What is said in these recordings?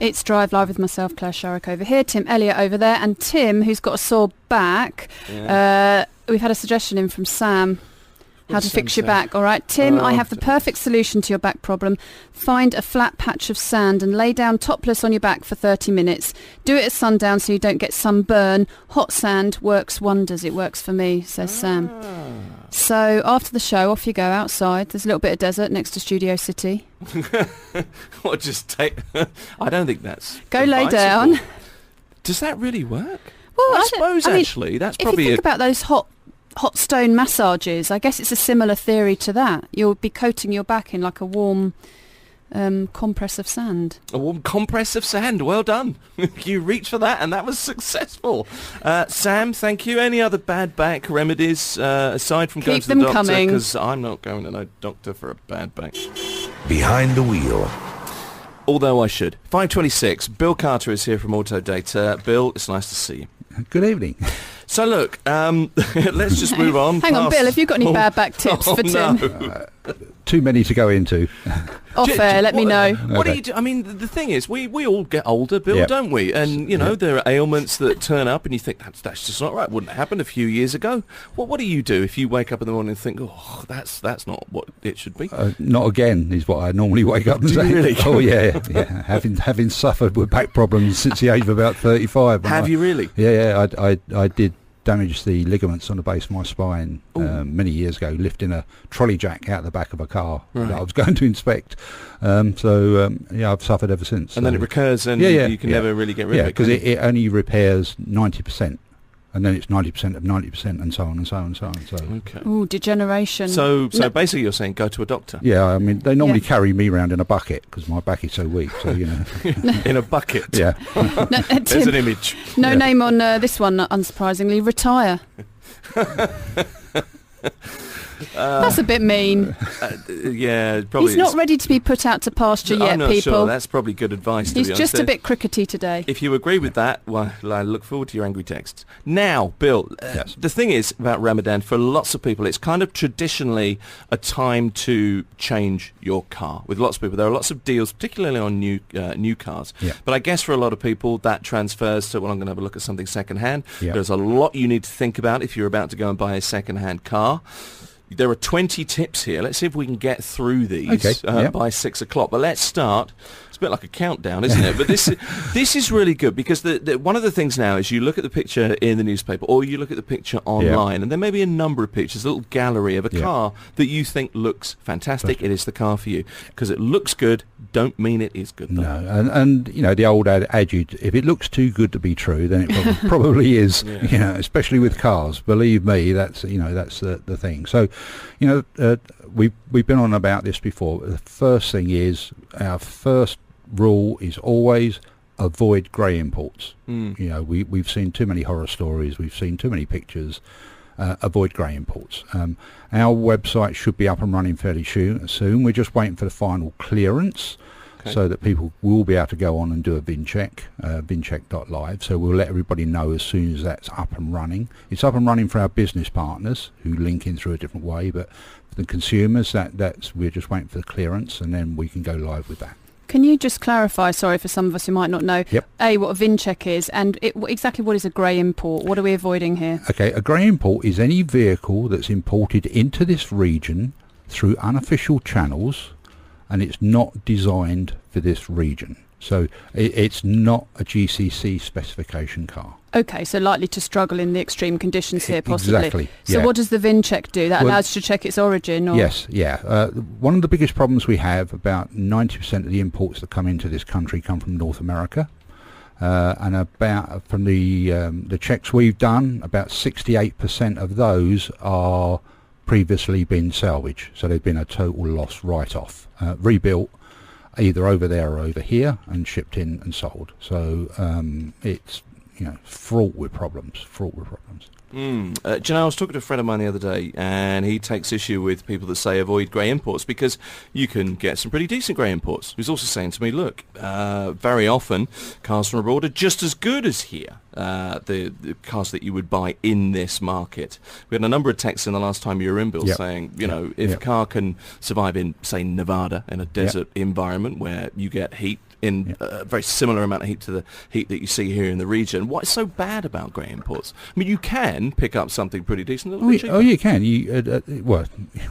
It's Drive Live with myself, Claire Sharrock over here, Tim Elliott over there, and Tim, who's got a sore back. Yeah. We've had a suggestion in from Sam. How to fix your back. All right, Tim, I have the perfect solution to your back problem. Find a flat patch of sand and lay down topless on your back for 30 minutes. Do it at sundown so you don't get sunburn. Hot sand works wonders. It works for me, says Sam. So after the show, off you go outside. There's a little bit of desert next to Studio City. What, just take... I don't think that's... Go lay down. Does that really work? Well, I suppose, actually, that's probably... If you think about those hot stone massages, I guess it's a similar theory to that. You'll be coating your back in like a warm compress of sand. A warm compress of sand. Well done. You reached for that and that was successful. Sam, thank you. Any other bad back remedies aside from going to the doctor? Because I'm not going to no doctor for a bad back. Behind the wheel. Although I should. 5:26. Bill Carter is here from Autodata. Bill, it's nice to see you. Good evening. So look, let's just move on. Hang on, Bill, have you got any bad back tips for Tim? No. Too many to go into. Off air, let me know. What do you do? I mean, the thing is, we all get older, Bill, don't we? And, you know, there are ailments that turn up and you think, that's just not right. Wouldn't happen a few years ago. What do you do if you wake up in the morning and think, oh, that's not what it should be? Not again is what I normally wake up and say. Really? Oh, yeah. Having suffered with back problems since the age of about 35. Have you really? Yeah, I did damage the ligaments on the base of my spine many years ago, lifting a trolley jack out the back of a car that I was going to inspect. I've suffered ever since. And then it recurs and you can never really get rid of it. Because it only repairs 90%. And then it's 90% of 90% and so on and so on and so on. So. Okay. Ooh, degeneration. So basically you're saying go to a doctor? Yeah, I mean, they normally carry me around in a bucket because my back is so weak, so, you know. In a bucket? Yeah. Tim, there's an image. No name on this one, unsurprisingly. Retire. That's a bit mean. Yeah, probably. He's not ready to be put out to pasture yet, I'm not people. sure. That's probably good advice, to He's be honest. just a bit crickety today. If you agree with that, well, I look forward to your angry texts. Now, Bill, the thing is about Ramadan, for lots of people, it's kind of traditionally a time to change your car. With lots of people, there are lots of deals, particularly on new cars. Yeah. But I guess for a lot of people, that transfers to, well, I'm going to have a look at something second-hand. Yeah. There's a lot you need to think about if you're about to go and buy a second-hand car. There are 20 tips here. Let's see if we can get through these by 6 o'clock. But let's start. It's a bit like a countdown, isn't it? But this is really good because one of the things now is you look at the picture in the newspaper or you look at the picture online and there may be a number of pictures, a little gallery of a car that you think looks fantastic. It is the car for you. Because it looks good, don't mean it is good, though. No, and you know, the old adage, if it looks too good to be true, then it probably is, you know, especially with cars. Believe me, that's the thing. So, you know, we've been on about this before. The first thing is, our first rule is always avoid grey imports. You know, we've seen too many horror stories, we've seen too many pictures. Avoid grey imports. Our website should be up and running fairly soon. We're just waiting for the final clearance so that people will be able to go on and do a VIN check, vincheck.live. So we'll let everybody know as soon as that's up and running. It's up and running for our business partners who link in through a different way, but for the consumers, we're just waiting for the clearance and then we can go live with that. Can you just clarify, sorry for some of us who might not know, what a VIN check is and exactly what is a grey import? What are we avoiding here? Okay, a grey import is any vehicle that's imported into this region through unofficial channels and it's not designed for this region. So it's not a GCC specification car. Okay, so likely to struggle in the extreme conditions here, possibly. Exactly. So what does the VIN check do? That allows you to check its origin? Or? Yes, one of the biggest problems we have, about 90% of the imports that come into this country come from North America. And about from the checks we've done, about 68% of those are previously been salvaged. So they've been a total loss write-off, rebuilt either over there or over here and shipped in and sold. So it's fraught with problems. Do you know, I was talking to a friend of mine the other day and he takes issue with people that say avoid grey imports because you can get some pretty decent grey imports. He was also saying to me, look, very often cars from abroad are just as good as here, the cars that you would buy in this market. We had a number of texts in the last time you were in, Bill, saying, if a car can survive in, say, Nevada, in a desert environment where you get heat in a very similar amount of heat to the heat that you see here in the region. What is so bad about grey imports? I mean, you can pick up something pretty decent a little bit cheaper. Oh, you can. Well,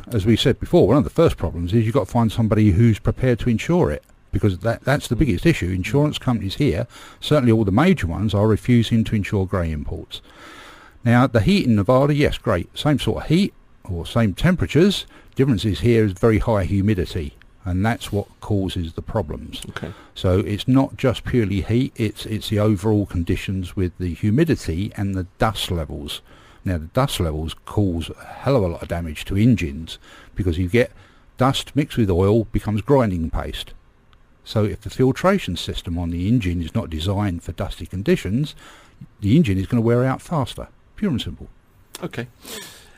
as we said before, one of the first problems is you've got to find somebody who's prepared to insure it, because that's the biggest issue. Insurance companies here, certainly all the major ones, are refusing to insure grey imports. Now, the heat in Nevada, yes, great. Same sort of heat or same temperatures. Difference is here is very high humidity, and that's what causes the problems. Okay. So it's not just purely heat, it's the overall conditions with the humidity and the dust levels. Now, the dust levels cause a hell of a lot of damage to engines, because you get dust mixed with oil becomes grinding paste. So if the filtration system on the engine is not designed for dusty conditions, the engine is going to wear out faster. Pure and simple. Okay.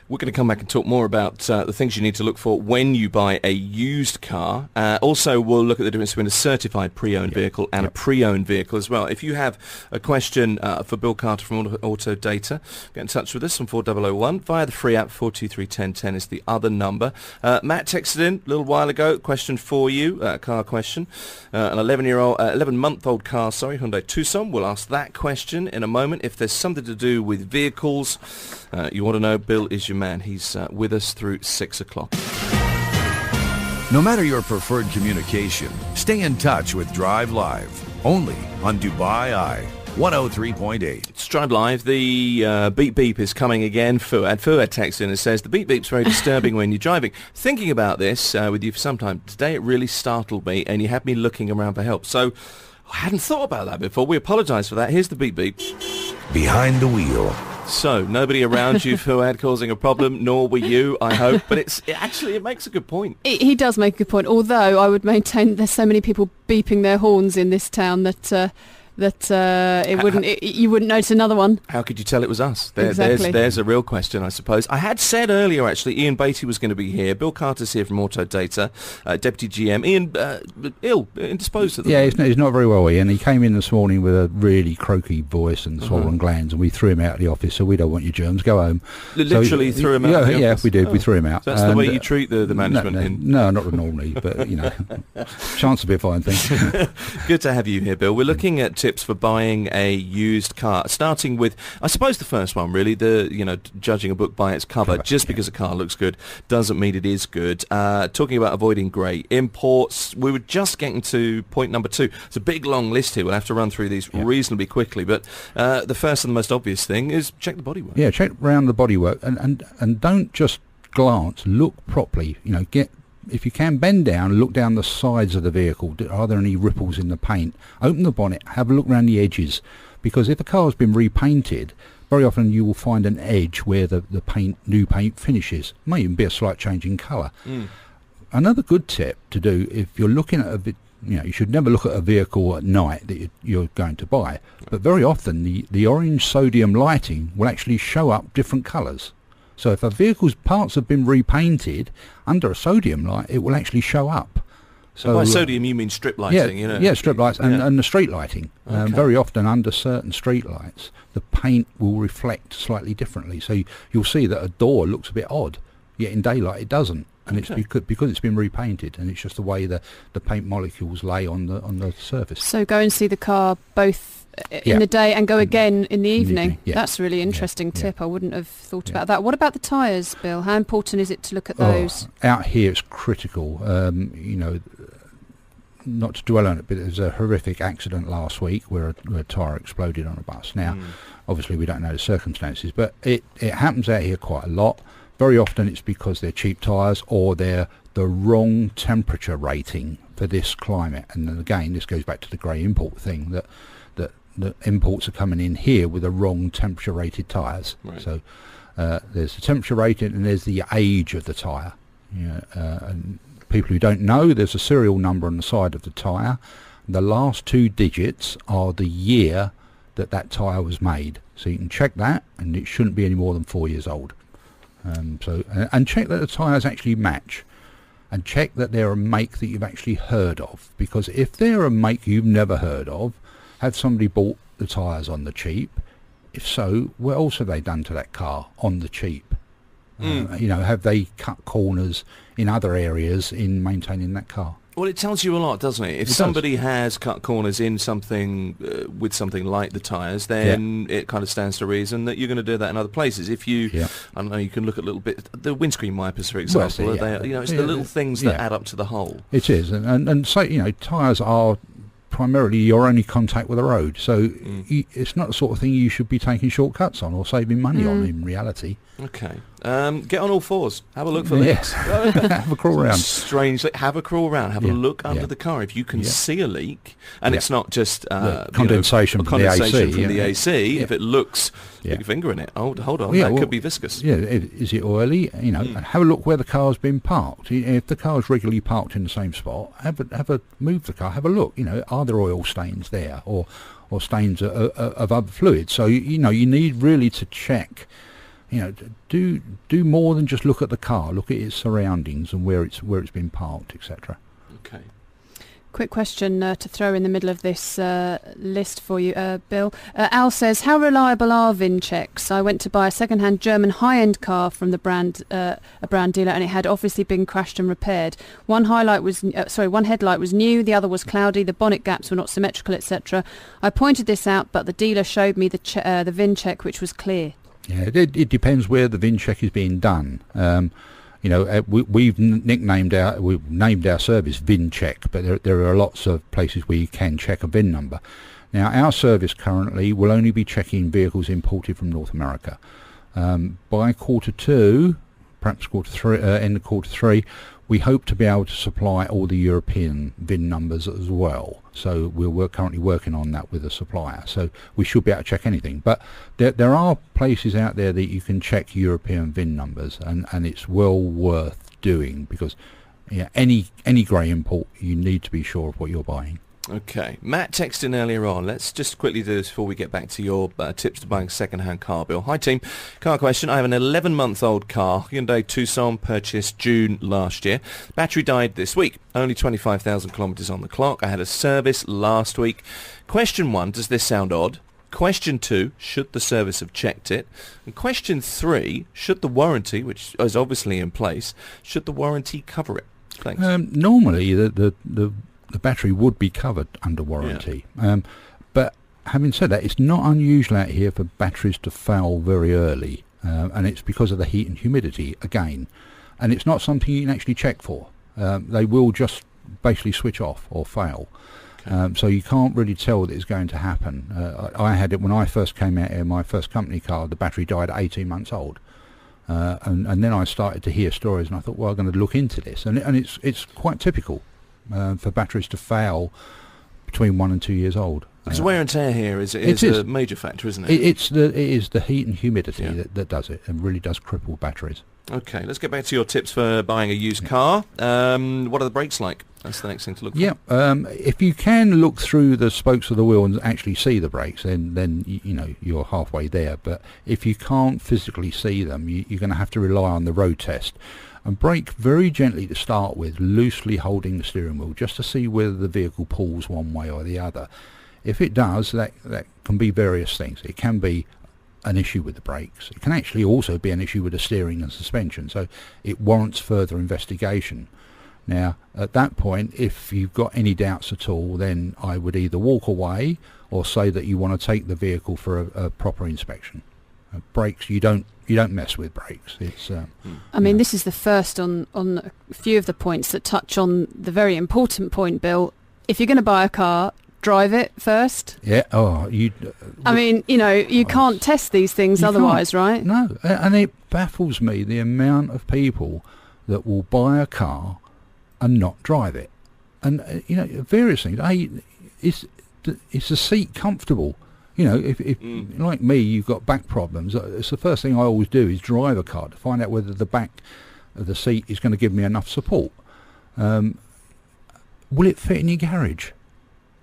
We're going to come back and talk more about the things you need to look for when you buy a used car. Also, we'll look at the difference between a certified pre-owned vehicle and a pre-owned vehicle as well. If you have a question for Bill Carter from Autodata, get in touch with us on 4001 via the free app. 423-1010 is the other number. Matt texted in a little while ago, question for you, car question. An 11-month-old car, Hyundai Tucson. We'll ask that question in a moment. If there's something to do with vehicles you want to know, Bill is your man. He's with us through 6 o'clock. No matter your preferred communication, stay in touch with Drive Live, only on Dubai Eye 103.8. It's Drive Live. The beep beep is coming again. Fuad texts in and says, the beep beep's very disturbing when you're driving. Thinking about this with you for some time today, it really startled me, and you had me looking around for help. So I hadn't thought about that before. We apologise for that. Here's the beep beep. Behind the wheel. So, nobody around you, Fuad, causing a problem, nor were you, I hope. But it makes a good point. He does make a good point, although I would maintain there's so many people beeping their horns in this town that you wouldn't notice another one. How could you tell it was us? Exactly. There's a real question, I suppose. I had said earlier, actually, Ian Beatty was going to be here. Bill Carter's here from Autodata, Deputy GM. Ian, indisposed at the moment. He's not very well, Ian. He came in this morning with a really croaky voice and swollen glands, and we threw him out of the office, so we don't want your germs, go home. Literally threw him out of the office? Yeah, we did. We threw him out. So that's the way you treat the management? No, not normally, but, chance to be a fine thing. Good to have you here, Bill. We're looking at tips for buying a used car, starting with, I suppose, the first one really, judging a book by its cover. Just because a car looks good doesn't mean it is good. Talking about avoiding grey imports, we were just getting to point number 2. It's a big long list here. We'll have to run through these reasonably quickly, but the first and the most obvious thing is check the bodywork. Yeah, check around the bodywork, and don't just glance, look properly. If you can, bend down, look down the sides of the vehicle. Are there any ripples in the paint? Open the bonnet, have a look around the edges, because if a car has been repainted, very often you will find an edge where the new paint finishes. May even be a slight change in colour. Another good tip to do, if you're looking at you should never look at a vehicle at night that you're going to buy, but very often the orange sodium lighting will actually show up different colours. So if a vehicle's parts have been repainted under a sodium light, it will actually show up. So by sodium you mean strip lighting? Yeah, strip lights and the street lighting. Okay. Very often under certain street lights, the paint will reflect slightly differently. So you'll see that a door looks a bit odd, yet in daylight it doesn't. And it's because it's been repainted, and it's just the way the paint molecules lay on the surface. So go and see the car both in the day and go again in the evening. That's a really interesting tip. I wouldn't have thought about that. What about the tyres, Bill? How important is it to look at those? Out here it's critical. Not to dwell on it, but there was a horrific accident last week where a tyre exploded on a bus. Now, obviously we don't know the circumstances, but it happens out here quite a lot. Very often it's because they're cheap tyres or they're the wrong temperature rating for this climate. And then again, this goes back to the grey import thing, that the imports are coming in here with the wrong temperature rated tyres. Right. So there's the temperature rating and there's the age of the tyre. And people who don't know, there's a serial number on the side of the tyre. The last 2 digits are the year that tyre was made. So you can check that, and it shouldn't be any more than 4 years old. And check that the tyres actually match, and check that they're a make that you've actually heard of, because if they're a make you've never heard of, have somebody bought the tyres on the cheap? If so, what else have they done to that car on the cheap? Have they cut corners in other areas in maintaining that car? Well, it tells you a lot, doesn't it? If somebody has cut corners in something with something like the tyres, then it kind of stands to reason that you're going to do that in other places. If you, I don't know, you can look at little bit the windscreen wipers, for example. It's the little things that add up to the whole. It is, and so tyres are primarily your only contact with the road, so it's not the sort of thing you should be taking shortcuts on or saving money on in reality. Okay. Get on all fours. Have a look for leaks. Have a crawl around. Strangely, have a crawl around. Have a look under the car. If you can see a leak, and it's not just condensation from the AC. If it looks, put your finger in it. Hold on, that could be viscous. Yeah, is it oily? Have a look where the car's been parked. If the car's regularly parked in the same spot, move the car. Have a look. Are there oil stains there, or stains of other fluids? So you need really to check. Do more than just look at the car. Look at its surroundings and where it's been parked, etc. Okay. Quick question to throw in the middle of this list for you, Bill. Al says, how reliable are VIN checks? I went to buy a second-hand German high-end car from a brand dealer, and it had obviously been crashed and repaired. One headlight was new, the other was cloudy, the bonnet gaps were not symmetrical, etc. I pointed this out, but the dealer showed me the VIN check, which was clear. Yeah, it depends where the VIN check is being done. We've named our service VIN check, but there are lots of places where you can check a VIN number. Now, our service currently will only be checking vehicles imported from North America. By quarter two, perhaps end of quarter three, we hope to be able to supply all the European VIN numbers as well. So we're currently working on that with a supplier. So we should be able to check anything. But there are places out there that you can check European VIN numbers, and it's well worth doing, because any grey import, you need to be sure of what you're buying. Okay. Matt texted in earlier on. Let's just quickly do this before we get back to your tips to buying a second-hand car, Bill. Hi, team. Car question. I have an 11-month-old car, Hyundai Tucson, purchased June last year. Battery died this week. Only 25,000 kilometres on the clock. I had a service last week. Question 1, does this sound odd? Question 2, should the service have checked it? And question 3, should the warranty, which is obviously in place, should the warranty cover it? Thanks. Normally, the battery would be covered under warranty. But having said that, it's not unusual out here for batteries to fail very early, and it's because of the heat and humidity again, and it's not something you can actually check for. They will just basically switch off or fail. So you can't really tell that it's going to happen. I had it when I first came out here, my first company car, the battery died at 18 months old. And then I started to hear stories, and I thought, well, I'm going to look into this. And it's quite typical for batteries to fail between 1 and 2 years old. Because wear and tear here is a major factor, isn't it? It is the heat and humidity that does it, and really does cripple batteries. Okay, let's get back to your tips for buying a used car. What are the brakes like? That's the next thing to look for. Yeah, if you can look through the spokes of the wheel and actually see the brakes, then you're halfway there. But if you can't physically see them, you're going to have to rely on the road test. And brake very gently to start with, loosely holding the steering wheel, just to see whether the vehicle pulls one way or the other. If it does, that can be various things. It can be an issue with the brakes. It can actually also be an issue with the steering and suspension, so it warrants further investigation. Now, at that point, if you've got any doubts at all, then I would either walk away or say that you want to take the vehicle for a proper inspection. Brakes, you don't mess with brakes. It's. I mean, this is the first on a few of the points that touch on the very important point, Bill. If you're going to buy a car, drive it first. Yeah. Oh, you. I mean, you can't test these things otherwise, right? No, and it baffles me the amount of people that will buy a car and not drive it, and various things. Is the seat comfortable? If like me, you've got back problems, it's the first thing I always do is drive a car to find out whether the back of the seat is going to give me enough support. Will it fit in your garage?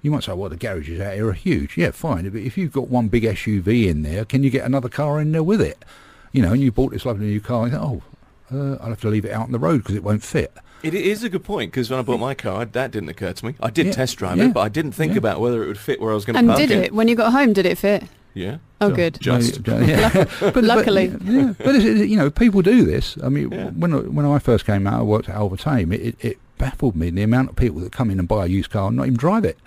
You might say, well, the garages out here are huge. Yeah, fine. But if you've got one big SUV in there, can you get another car in there with it? And you bought this lovely new car, and you think, I'll have to leave it out on the road because it won't fit. It is a good point, because when I bought my car, that didn't occur to me. I did test drive it, but I didn't think about whether it would fit where I was going to park it. And did it? When you got home, did it fit? Yeah. Oh, good. Just. But luckily. But people do this. I mean, when I first came out, I worked at Albertame. It baffled me, the amount of people that come in and buy a used car and not even drive it.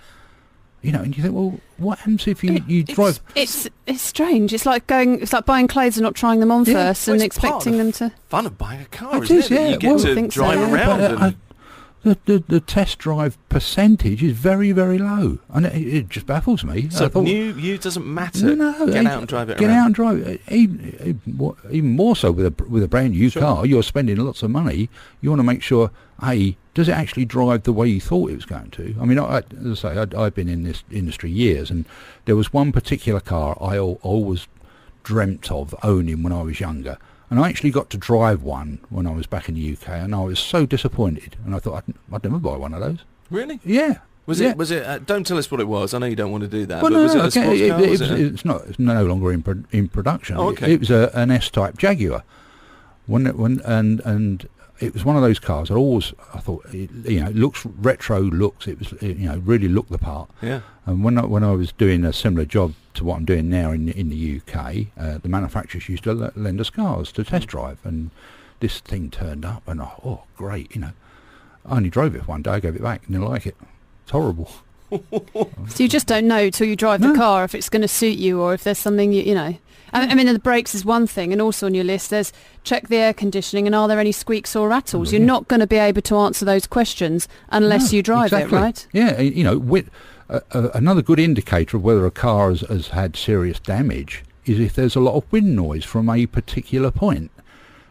You know, and you think, well, what happens if you drive? It's strange. It's like buying clothes and not trying them on first and expecting them to. Fun of buying a car, It isn't is, it? yeah. You get to drive around. The test drive percentage is very, very low, and it just baffles me. So new doesn't matter. No, get out and drive it. Get out and drive it. Even more so with a brand new car. You're spending lots of money. You want to make sure, does it actually drive the way you thought it was going to? I mean, as I say, I've been in this industry years, and there was one particular car I always dreamt of owning when I was younger. And I actually got to drive one when I was back in the UK, and I was so disappointed. And I thought I'd never buy one of those. Really? Yeah. Was it? Don't tell us what it was. I know you don't want to do that. Well, but was it a sports car? It's not. It's no longer in production. Oh, okay. It was an S-type Jaguar. And it was one of those cars. I thought, it looks retro. It was, really looked the part. Yeah. And when I was doing a similar job to what I'm doing now in the UK, the manufacturers used to lend us cars to test drive, and this thing turned up, and great, I only drove it one day, I gave it back, and didn't like it. It's horrible. So you just don't know till you drive the car if it's going to suit you, or if there's something you know. I mean, the brakes is one thing, and also on your list there's check the air conditioning and are there any squeaks or rattles. You're not going to be able to answer those questions unless you drive it, right? Yeah, another good indicator of whether a car has had serious damage is if there's a lot of wind noise from a particular point.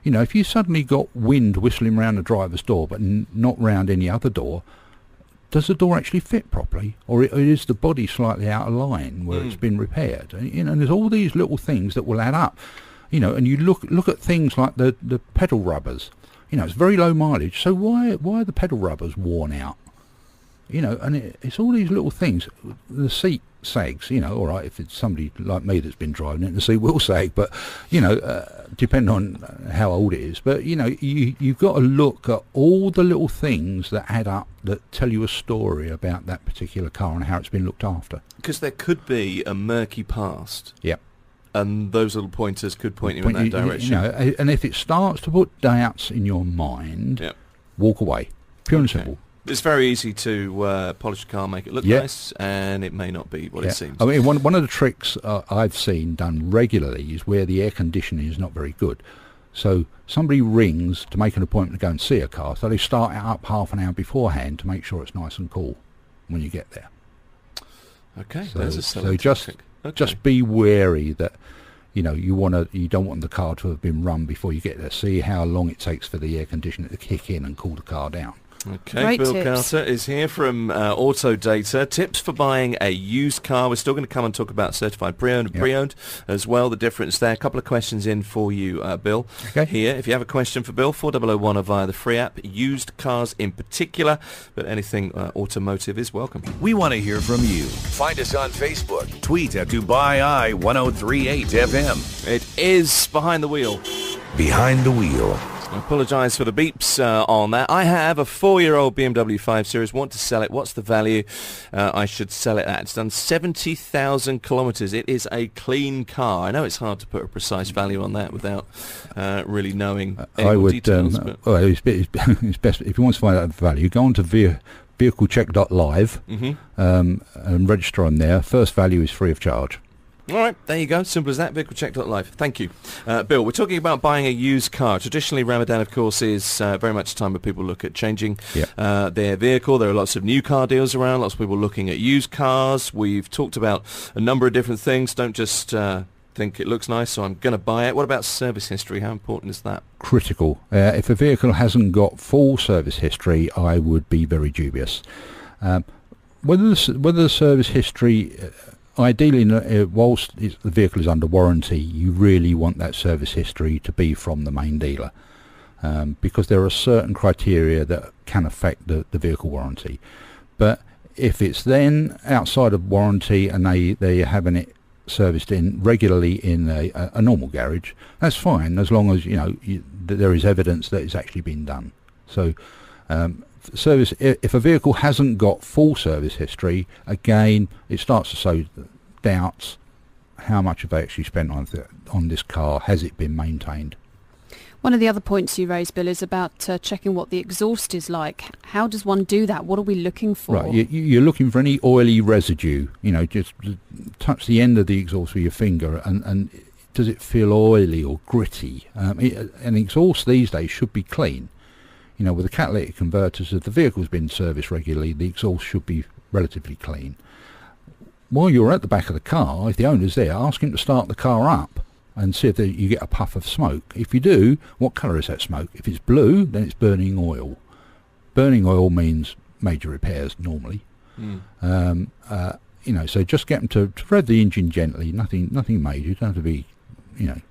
If you suddenly got wind whistling around the driver's door but not round any other door, does the door actually fit properly, or is the body slightly out of line where it's been repaired? And there's all these little things that will add up. And you look at things like the pedal rubbers. It's very low mileage, so why are the pedal rubbers worn out? And it's all these little things. The seat sags, all right, if it's somebody like me that's been driving it, the seat will sag, but, depending on how old it is. But, you've got to look at all the little things that add up that tell you a story about that particular car and how it's been looked after. Because there could be a murky past. Yep. And those little pointers could point you in that direction. And if it starts to put doubts in your mind, walk away. Pure and simple. It's very easy to polish a car, make it look nice, and it may not be what it seems. I mean, one of the tricks I've seen done regularly is where the air conditioning is not very good. So somebody rings to make an appointment to go and see a car, so they start it up half an hour beforehand to make sure it's nice and cool when you get there. Okay, so just be wary that you don't want the car to have been run before you get there. See how long it takes for the air conditioner to kick in and cool the car down. Okay, Great Bill tips. Carter is here from Autodata. Tips for buying a used car. We're still going to come and talk about certified pre-owned and pre-owned as well, the difference there. A couple of questions in for you, Bill. Okay. Here, if you have a question for Bill, 4001 or via the free app. Used cars in particular, but anything automotive is welcome. We want to hear from you. Find us on Facebook. Tweet at Dubai Eye 1038 FM. It is Behind the Wheel. Behind the Wheel. I apologise for the beeps on that. I have a 4-year-old BMW 5 Series, want to sell it. What's the value I should sell it at? It's done 70,000 kilometres. It is a clean car. I know it's hard to put a precise value on that without really knowing any more details. It's best, if you want to find out the value, go on to vehiclecheck.live and register on there. First value is free of charge. All right, there you go. Simple as that. VehicleCheck.live. Thank you. Bill, we're talking about buying a used car. Traditionally, Ramadan, of course, is very much a time where people look at changing their vehicle. There are lots of new car deals around, lots of people looking at used cars. We've talked about a number of different things. Don't just think it looks nice, so I'm going to buy it. What about service history? How important is that? Critical. If a vehicle hasn't got full service history, I would be very dubious. Whether the service history... Ideally, whilst the vehicle is under warranty, you really want that service history to be from the main dealer, because there are certain criteria that can affect the vehicle warranty. But if it's then outside of warranty and they're having it serviced in regularly in a normal garage, that's fine, as long as there is evidence that it's actually been done. So service, if a vehicle hasn't got full service history, again it starts to sow doubts. How much have they actually spent on this car? Has it been maintained? One of the other points you raised, Bill, is about checking what the exhaust is like. How does one do that? What are we looking for? Right, you're looking for any oily residue. Just touch the end of the exhaust with your finger, and does it feel oily or gritty? An exhaust these days should be clean. With the catalytic converters, if the vehicle's been serviced regularly, the exhaust should be relatively clean. While you're at the back of the car, if the owner's there, ask him to start the car up and see if you get a puff of smoke. If you do, what colour is that smoke? If it's blue, then it's burning oil. Burning oil means major repairs normally. So just get them to rev the engine gently, nothing major. You don't have to be,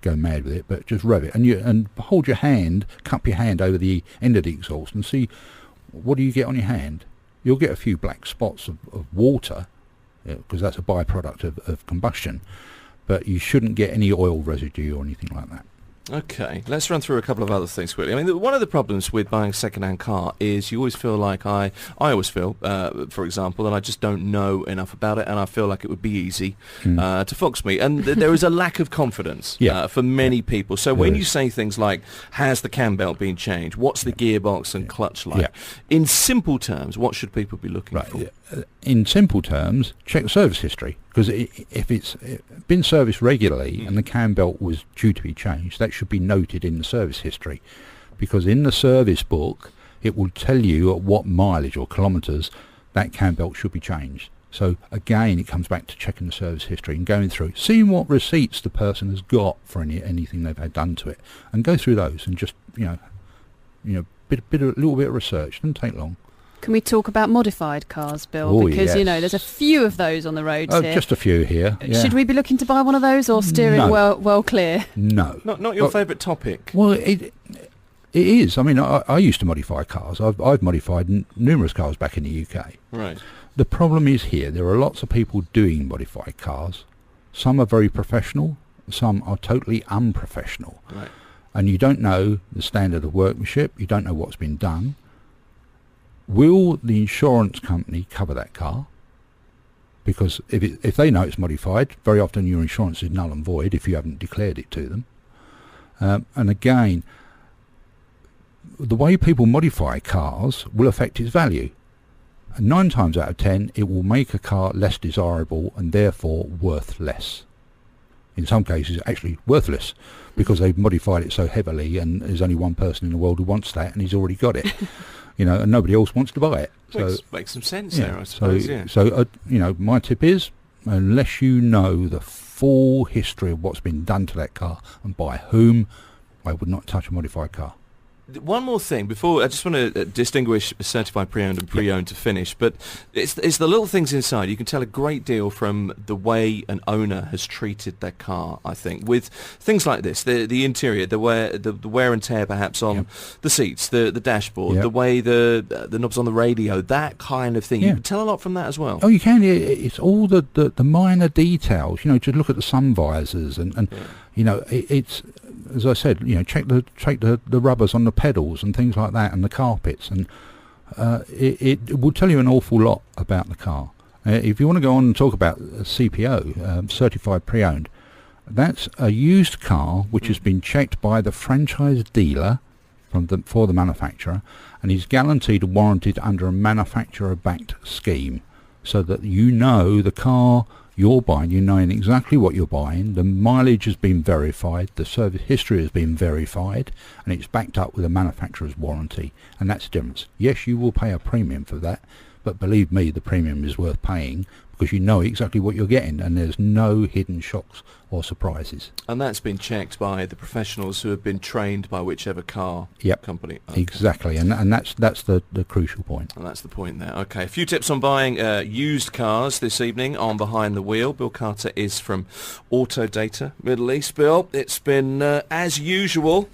go mad with it, but just rev it. And hold your hand, cup your hand over the end of the exhaust and see what do you get on your hand. You'll get a few black spots of water, because that's a byproduct of combustion. But you shouldn't get any oil residue or anything like that. Okay, let's run through a couple of other things quickly. I mean, one of the problems with buying a second-hand car is you always feel like I always feel, for example, that I just don't know enough about it, and I feel like it would be easy to fox me. And there is a lack of confidence for many people. So when you say things like, has the cam belt been changed? What's the gearbox and clutch like? In simple terms, what should people be looking for? In simple terms, check the service history, because if it's been serviced regularly and the cam belt was due to be changed, that should be noted in the service history, because in the service book it will tell you at what mileage or kilometres that cam belt should be changed. So again, it comes back to checking the service history and going through, seeing what receipts the person has got for anything they've had done to it, and go through those and just a little bit of research. Doesn't take long. Can we talk about modified cars, Bill? Because, there's a few of those on the roads here. Just a few here. Yeah. Should we be looking to buy one of those or steer it well clear? No. Not your favourite topic? Well, it is. I mean, I used to modify cars. I've modified numerous cars back in the UK. Right. The problem is here, there are lots of people doing modified cars. Some are very professional. Some are totally unprofessional. Right. And you don't know the standard of workmanship. You don't know what's been done. Will the insurance company cover that car? Because if they know it's modified, very often your insurance is null and void if you haven't declared it to them. And again, the way people modify cars will affect its value. And 9 times out of 10, it will make a car less desirable and therefore worth less. In some cases, actually worthless, because they've modified it so heavily and there's only one person in the world who wants that and he's already got it. And nobody else wants to buy it. So makes some sense there, I suppose. My tip is, unless you know the full history of what's been done to that car and by whom, I would not touch a modified car. One more thing before I just want to distinguish certified pre-owned and pre-owned to finish, but it's the little things inside. You can tell a great deal from the way an owner has treated their car, I think, with things like this, the interior, the wear and tear perhaps on the seats, the dashboard, the way the knobs on the radio, that kind of thing. You can tell a lot from that as well. Oh, you can. It's all the minor details. Just look at the sun visors and it's, as I said, check the rubbers on the pedals and things like that, and the carpets, and it will tell you an awful lot about the car. If you want to go on and talk about CPO, certified pre-owned, that's a used car which has been checked by the franchise dealer for the manufacturer, and is guaranteed and warranted under a manufacturer-backed scheme, so that the car you're buying, you know exactly what you're buying, the mileage has been verified, the service history has been verified, and it's backed up with a manufacturer's warranty, and that's the difference. Yes, you will pay a premium for that, but believe me, the premium is worth paying, because you know exactly what you're getting, and there's no hidden shocks or surprises. And that's been checked by the professionals who have been trained by whichever car company. Okay. Exactly, and that's the crucial point. And that's the point there. Okay, a few tips on buying used cars this evening on Behind the Wheel. Bill Carter is from Autodata Middle East. Bill, it's been, as usual,